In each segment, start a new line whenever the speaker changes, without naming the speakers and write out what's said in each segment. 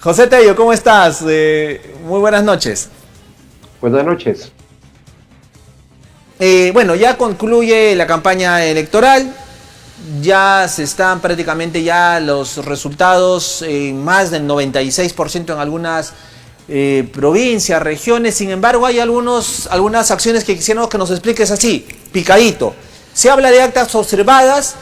José Tello, ¿cómo estás? Muy buenas noches.
Buenas noches.
Bueno, ya concluye la campaña electoral, ya se están prácticamente ya los resultados, más del 96% en algunas provincias, regiones. Sin embargo, hay algunas acciones que quisiéramos que nos expliques así, picadito. Se habla de actas observadas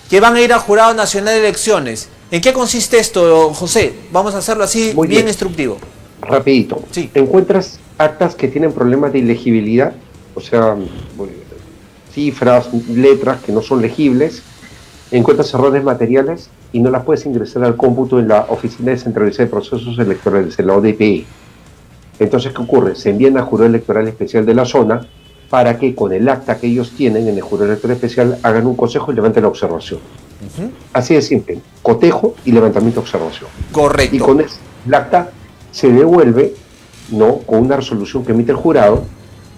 que van a ir al Jurado Nacional de Elecciones. ¿En qué consiste esto, José? Vamos a hacerlo así,
Muy
bien
bien.
instructivo.
Rapidito.
Sí.
Encuentras actas que tienen problemas de ilegibilidad, o sea, cifras, letras que no son legibles. Encuentras errores materiales y no las puedes ingresar al cómputo en la Oficina Descentralizada de Procesos Electorales, en la ODPE. Entonces, ¿qué ocurre? Se envían al Jurado Electoral Especial de la zona para que con el acta que ellos tienen en el Jurado Electoral Especial hagan un cotejo y levanten la observación. Así de simple, cotejo y levantamiento de observación.
Correcto.
Y con el acta se devuelve, ¿no?, con una resolución que emite el jurado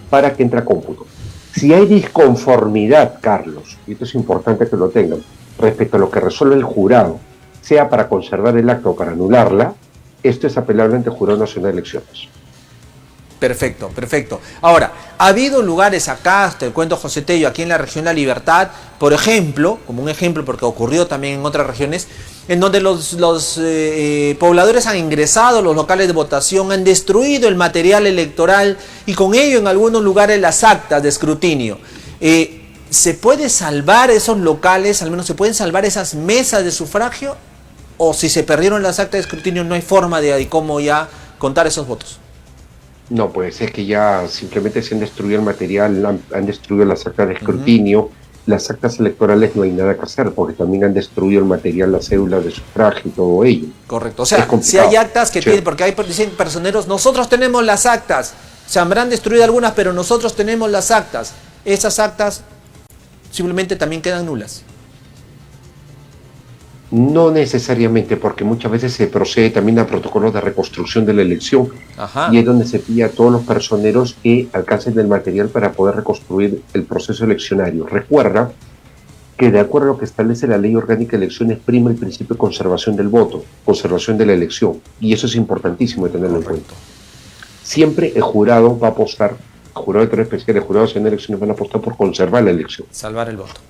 para que entre a cómputo. Si hay disconformidad, Carlos, y esto es importante que lo tengan, respecto a lo que resuelve el jurado, sea para conservar el acta o para anularla, esto es apelable ante el Jurado Nacional de Elecciones.
Perfecto, perfecto. Ahora, ha habido lugares acá, te cuento, José Tello, aquí en la región La Libertad, por ejemplo, como un ejemplo porque ocurrió también en otras regiones, en donde los pobladores han ingresado a los locales de votación, han destruido el material electoral y con ello en algunos lugares las actas de escrutinio. ¿Se puede salvar esos locales, al menos se pueden salvar esas mesas de sufragio? ¿O si se perdieron las actas de escrutinio no hay forma de cómo ya contar esos votos?
No, pues es que ya simplemente se han destruido el material, han destruido las actas de escrutinio, las actas electorales no hay nada que hacer, porque también han destruido el material, las cédulas de sufragio y todo ello.
Correcto, o sea, si hay actas que tienen, porque dicen personeros, nosotros tenemos las actas, se habrán destruido algunas, pero nosotros tenemos las actas. Esas actas simplemente también quedan nulas.
No necesariamente, porque muchas veces se procede también a protocolos de reconstrucción de la elección.
Ajá.
Y es donde se pide a todos los personeros que alcancen el material para poder reconstruir el proceso eleccionario. Recuerda que de acuerdo a lo que establece la Ley Orgánica de Elecciones prima el principio de conservación del voto, conservación de la elección, y eso es importantísimo de tenerlo en cuenta. Siempre el jurado va a apostar, el jurado electoral especial, el jurado nacional de elecciones van a apostar por conservar la elección.
Salvar el voto.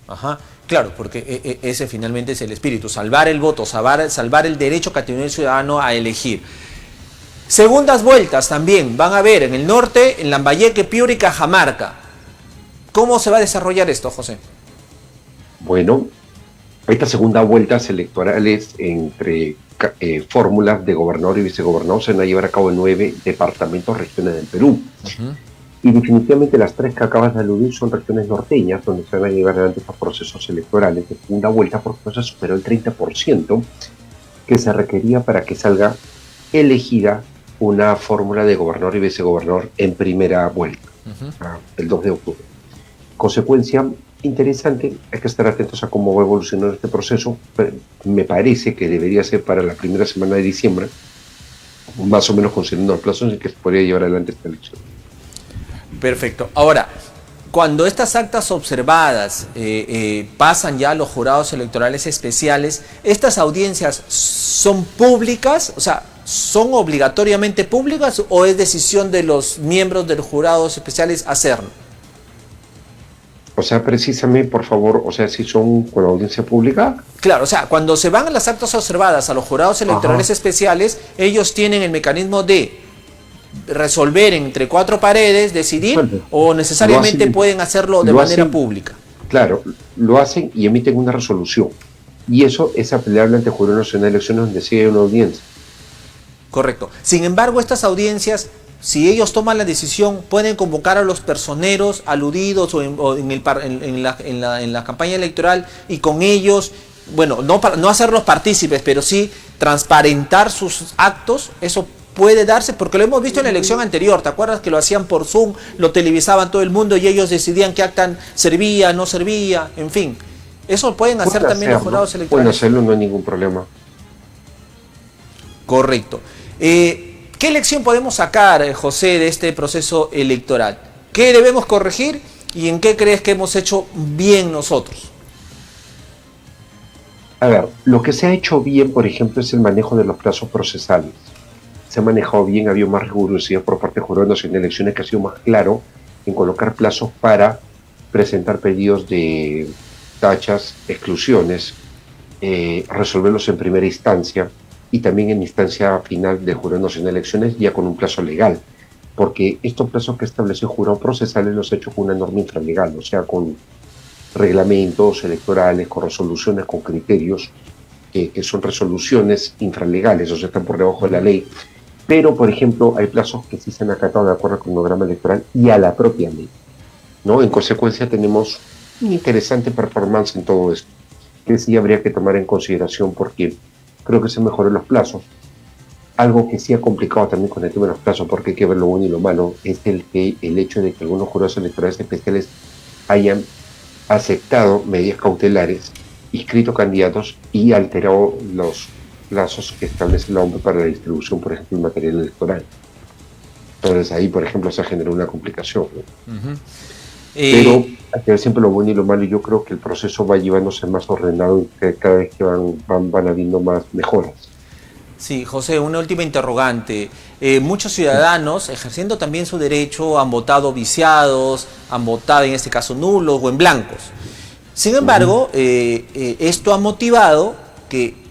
Ajá, claro, porque ese finalmente es el espíritu, salvar el voto, salvar el derecho que tiene el ciudadano a elegir. Segundas vueltas también van a haber en el norte, en Lambayeque, Piura y Cajamarca. ¿Cómo se va a desarrollar esto, José?
Bueno, estas segundas vueltas electorales entre fórmulas de gobernador y vicegobernador se van a llevar a cabo en 9 departamentos, regiones del Perú. Y definitivamente las 3 que acabas de aludir son regiones norteñas, donde se van a llevar adelante estos procesos electorales de segunda vuelta, porque no se superó el 30% que se requería para que salga elegida una fórmula de gobernador y vicegobernador en primera vuelta, el 2 de octubre. Consecuencia interesante, hay que estar atentos a cómo va a evolucionar este proceso. Me parece que debería ser para la primera semana de diciembre, más o menos considerando los plazos en que se podría llevar adelante esta elección.
Perfecto. Ahora, cuando estas actas observadas pasan ya a los jurados electorales especiales, ¿estas audiencias son públicas? O sea, ¿son obligatoriamente públicas o es decisión de los miembros de los jurados especiales hacerlo?
O sea, precisamente, por favor, o sea, si son con audiencia pública.
Claro, o sea, cuando se van las actas observadas a los jurados electorales especiales, ellos tienen el mecanismo de resolver entre 4 paredes, decidir, o necesariamente pueden hacerlo de manera pública.
Claro, lo hacen y emiten una resolución. Y eso es apelable ante el Jurado Nacional de Elecciones, donde sí hay una audiencia.
Correcto. Sin embargo, estas audiencias, si ellos toman la decisión, pueden convocar a los personeros aludidos en la campaña electoral y con ellos, bueno, no hacerlos partícipes, pero sí transparentar sus actos. Eso puede darse, porque lo hemos visto en la elección anterior. ¿Te acuerdas que lo hacían por Zoom, lo televisaban todo el mundo y ellos decidían qué acta servía, no servía, en fin? Eso pueden hacer también los jurados electorales.
Pueden hacerlo, no hay ningún problema.
Correcto. ¿Qué lección podemos sacar, José, de este proceso electoral? ¿Qué debemos corregir y en qué crees que hemos hecho bien nosotros?
A ver, lo que se ha hecho bien, por ejemplo, es el manejo de los plazos procesales. Se ha manejado bien, ha habido más rigurosidad por parte del Jurado Nacional de Elecciones, que ha sido más claro en colocar plazos para presentar pedidos de tachas, exclusiones, resolverlos en primera instancia y también en instancia final del Jurado Nacional de Elecciones ya con un plazo legal, porque estos plazos que estableció el Jurado Procesales los ha hecho con una norma infralegal, o sea, con reglamentos electorales, con resoluciones, con criterios que son resoluciones infralegales, o sea, están por debajo de la ley. Pero, por ejemplo, hay plazos que sí se han acatado de acuerdo al cronograma electoral y a la propia ley, ¿no? En consecuencia, tenemos una interesante performance en todo esto, que sí habría que tomar en consideración porque creo que se mejoran los plazos. Algo que sí ha complicado también con el tema de los plazos, porque hay que ver lo bueno y lo malo, es el hecho de que algunos jurados electorales especiales hayan aceptado medidas cautelares, inscrito candidatos y alterado los plazos que establece la OMP para la distribución, por ejemplo, del material electoral. Entonces ahí, por ejemplo, se generó una complicación, ¿no? Pero hay que ver siempre lo bueno y lo malo, y yo creo que el proceso va llevándose más ordenado y que cada vez que van habiendo más mejoras.
Sí, José, una última interrogante. Muchos ciudadanos, ejerciendo también su derecho, han votado viciados, han votado en este caso nulos o en blancos. Sin embargo, esto ha motivado que,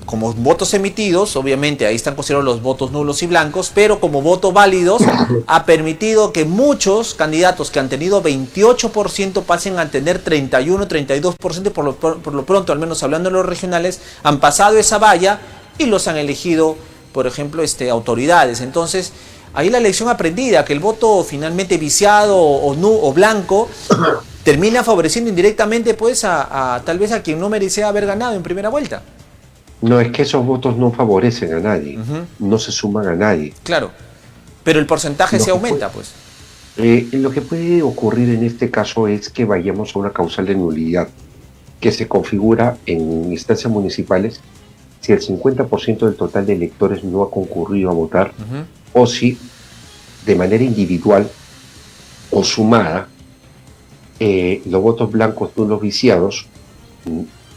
como votos emitidos, obviamente ahí están considerados los votos nulos y blancos, pero como votos válidos, ha permitido que muchos candidatos que han tenido 28% pasen a tener 31, 32%, por lo pronto, al menos hablando de los regionales, han pasado esa valla y los han elegido, por ejemplo, autoridades. Entonces, ahí la elección aprendida, que el voto finalmente viciado o blanco termina favoreciendo indirectamente pues tal vez a quien no merecía haber ganado en primera vuelta.
No, es que esos votos no favorecen a nadie, no se suman a nadie.
Claro, pero el porcentaje se aumenta, pues.
Lo que puede ocurrir en este caso es que vayamos a una causal de nulidad que se configura en instancias municipales si el 50% del total de electores no ha concurrido a votar, o si de manera individual o sumada los votos blancos nulos viciados,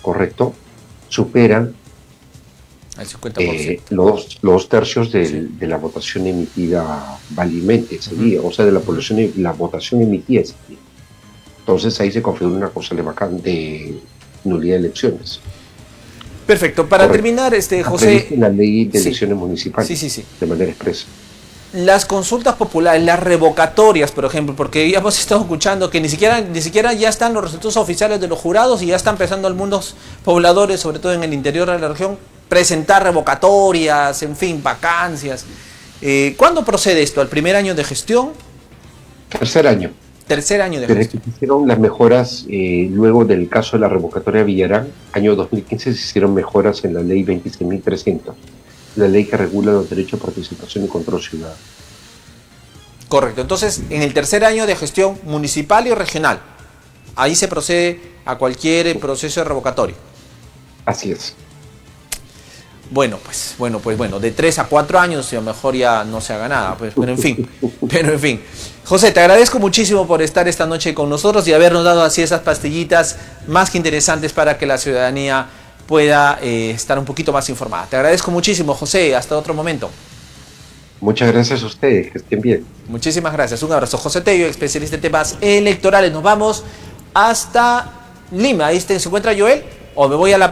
correcto, superan
el 50%.
los 2/3 de la votación emitida válidamente ese día, o sea, de la población, la votación emitida ese día. Entonces ahí se configura una causal de nulidad de elecciones.
Perfecto. Para terminar, José...
La ley de elecciones municipales,
sí.
de manera expresa.
Las consultas populares, las revocatorias, por ejemplo, porque ya hemos estado escuchando que ni siquiera ya están los resultados oficiales de los jurados y ya están empezando algunos pobladores, sobre todo en el interior de la región, presentar revocatorias, en fin, vacancias. ¿Cuándo procede esto? ¿Al primer año de gestión?
Tercer año.
Tercer año de
Desde
gestión.
que se hicieron las mejoras, luego del caso de la revocatoria de Villarán, año 2015 se hicieron mejoras en la ley 26.300, la ley que regula los derechos de participación y control ciudadano.
Correcto. Entonces, en el tercer año de gestión municipal y regional, ahí se procede a cualquier proceso de revocatorio.
Así es.
Bueno, de 3 a 4 años a lo mejor ya no se haga nada, pues, pero en fin. José, te agradezco muchísimo por estar esta noche con nosotros y habernos dado así esas pastillitas más que interesantes para que la ciudadanía pueda estar un poquito más informada. Te agradezco muchísimo, José, hasta otro momento.
Muchas gracias a ustedes, que estén bien.
Muchísimas gracias, un abrazo. José Tello, especialista en temas electorales. Nos vamos hasta Lima. Ahí se encuentra Joel, o me voy a la pausa.